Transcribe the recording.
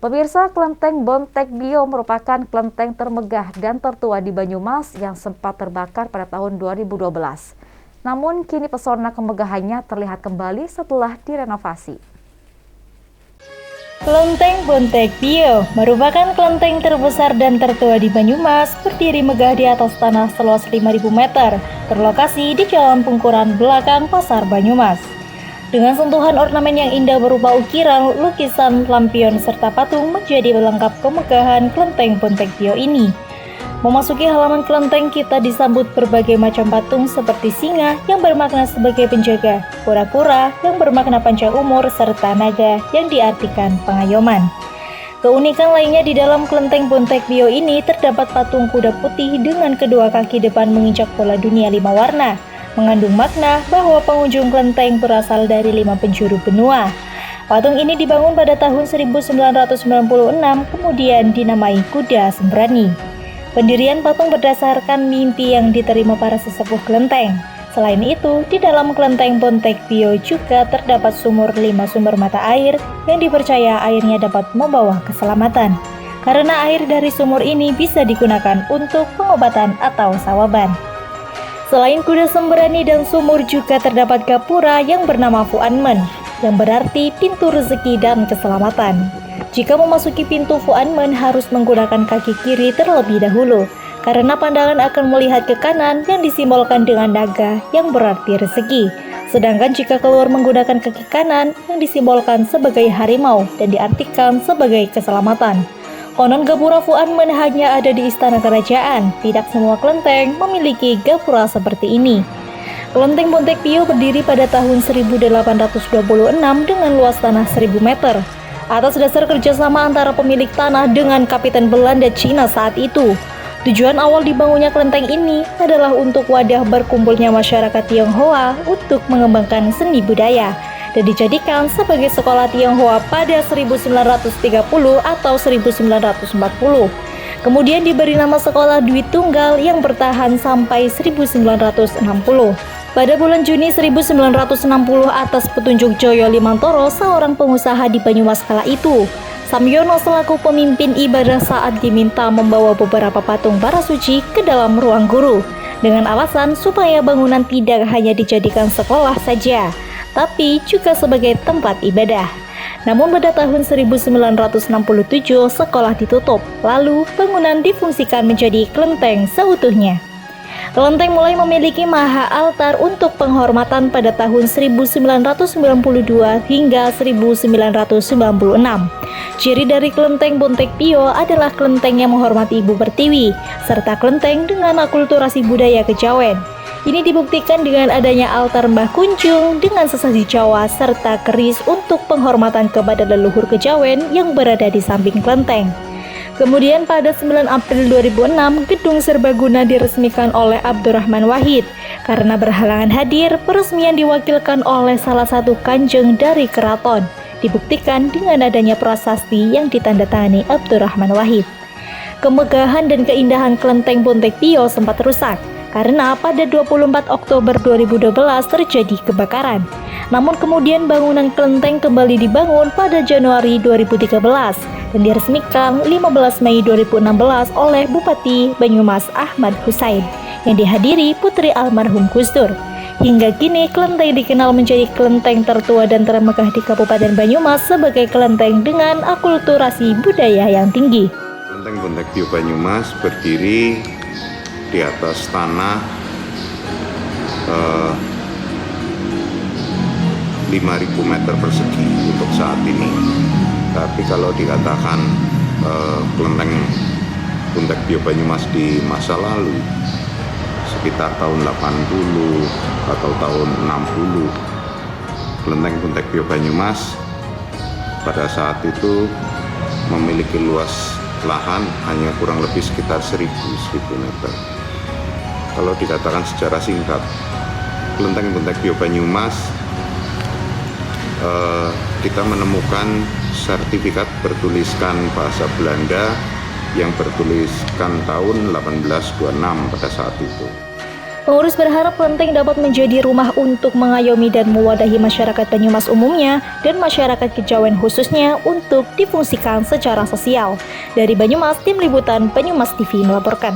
Pemirsa, Kelenteng Bontek Bio merupakan kelenteng termegah dan tertua di Banyumas yang sempat terbakar pada tahun 2012. Namun kini pesona kemegahannya terlihat kembali setelah direnovasi. Kelenteng Bontek Bio merupakan kelenteng terbesar dan tertua di Banyumas, berdiri megah di atas tanah seluas 5.000 meter, berlokasi di Jalan Pungkuran belakang Pasar Banyumas. Dengan sentuhan ornamen yang indah berupa ukiran, lukisan, lampion, serta patung menjadi pelengkap kemegahan Kelenteng Bontek Bio ini. Memasuki halaman kelenteng, kita disambut berbagai macam patung seperti singa yang bermakna sebagai penjaga, kura-kura yang bermakna panjang umur, serta naga yang diartikan pengayoman. Keunikan lainnya di dalam Kelenteng Bontek Bio ini terdapat patung kuda putih dengan kedua kaki depan menginjak bola dunia 5 warna, mengandung makna bahwa pengunjung kelenteng berasal dari 5 penjuru benua. Patung ini dibangun pada tahun 1996, kemudian dinamai Kuda Sembrani. Pendirian patung berdasarkan mimpi yang diterima para sesepuh kelenteng. Selain itu, di dalam Kelenteng Bontek Bio juga terdapat 5 sumber mata air yang dipercaya airnya dapat membawa keselamatan. Karena air dari sumur ini bisa digunakan untuk pengobatan atau sawaban. Selain kuda sembrani dan sumur, juga terdapat gapura yang bernama Fuanmen, yang berarti pintu rezeki dan keselamatan. Jika memasuki pintu Fuanmen harus menggunakan kaki kiri terlebih dahulu, karena pandangan akan melihat ke kanan yang disimbolkan dengan naga yang berarti rezeki. Sedangkan jika keluar menggunakan kaki kanan yang disimbolkan sebagai harimau dan diartikan sebagai keselamatan. Konon gapura Fuanmen hanya ada di istana kerajaan, tidak semua kelenteng memiliki gapura seperti ini. Kelenteng Bontek Bio berdiri pada tahun 1826 dengan luas tanah 1.000 meter. Atas dasar kerjasama antara pemilik tanah dengan Kapiten Belanda Cina saat itu. Tujuan awal dibangunnya kelenteng ini adalah untuk wadah berkumpulnya masyarakat Tionghoa untuk mengembangkan seni budaya, dan dijadikan sebagai sekolah Tionghoa pada 1930 atau 1940. Kemudian diberi nama Sekolah Dwi Tunggal yang bertahan sampai 1960. Pada bulan Juni 1960 atas petunjuk Joyo Limantoro, seorang pengusaha di Banyumas kala itu, Samyono selaku pemimpin ibadah saat diminta membawa beberapa patung para suci ke dalam ruang guru, dengan alasan supaya bangunan tidak hanya dijadikan sekolah saja, tapi juga sebagai tempat ibadah. Namun pada tahun 1967 sekolah ditutup, lalu bangunan difungsikan menjadi kelenteng seutuhnya. Kelenteng mulai memiliki maha altar untuk penghormatan pada tahun 1992 hingga 1996. Ciri dari Kelenteng Bontek Bio adalah kelenteng yang menghormati Ibu Pertiwi, serta kelenteng dengan akulturasi budaya kejawen. Ini dibuktikan dengan adanya altar Mbah Kunjung dengan sesaji Jawa serta keris untuk penghormatan kepada leluhur kejawen yang berada di samping kelenteng. Kemudian pada 9 April 2006, Gedung Serbaguna diresmikan oleh Abdurrahman Wahid. Karena berhalangan hadir, peresmian diwakilkan oleh salah satu kanjeng dari keraton. Dibuktikan dengan adanya prasasti yang ditandatangani Abdurrahman Wahid. Kemegahan dan keindahan Kelenteng Bontek Bio sempat rusak karena pada 24 Oktober 2012 terjadi kebakaran. Namun kemudian bangunan kelenteng kembali dibangun pada Januari 2013 dan diresmikan 15 Mei 2016 oleh Bupati Banyumas Ahmad Hussain yang dihadiri putri almarhum Gus Dur. Hingga kini kelenteng dikenal menjadi kelenteng tertua dan termegah di Kabupaten Banyumas sebagai kelenteng dengan akulturasi budaya yang tinggi. Kelenteng Bontek Bio Banyumas berdiri di atas tanah 5.000 meter persegi untuk saat ini. Tapi kalau dikatakan Kelenteng Bontek Bio Banyumas di masa lalu, sekitar tahun 80 atau tahun 60, Kelenteng Bontek Bio Banyumas pada saat itu memiliki luas lahan hanya kurang lebih sekitar 1.000 meter. Kalau dikatakan secara singkat, Kelenteng Bontek Bio Banyumas kita menemukan sertifikat bertuliskan bahasa Belanda yang bertuliskan tahun 1826 pada saat itu. Pengurus berharap kelenteng dapat menjadi rumah untuk mengayomi dan mewadahi masyarakat Banyumas umumnya dan masyarakat Kejawen khususnya untuk difungsikan secara sosial. Dari Banyumas, Tim Liputan Banyumas TV melaporkan.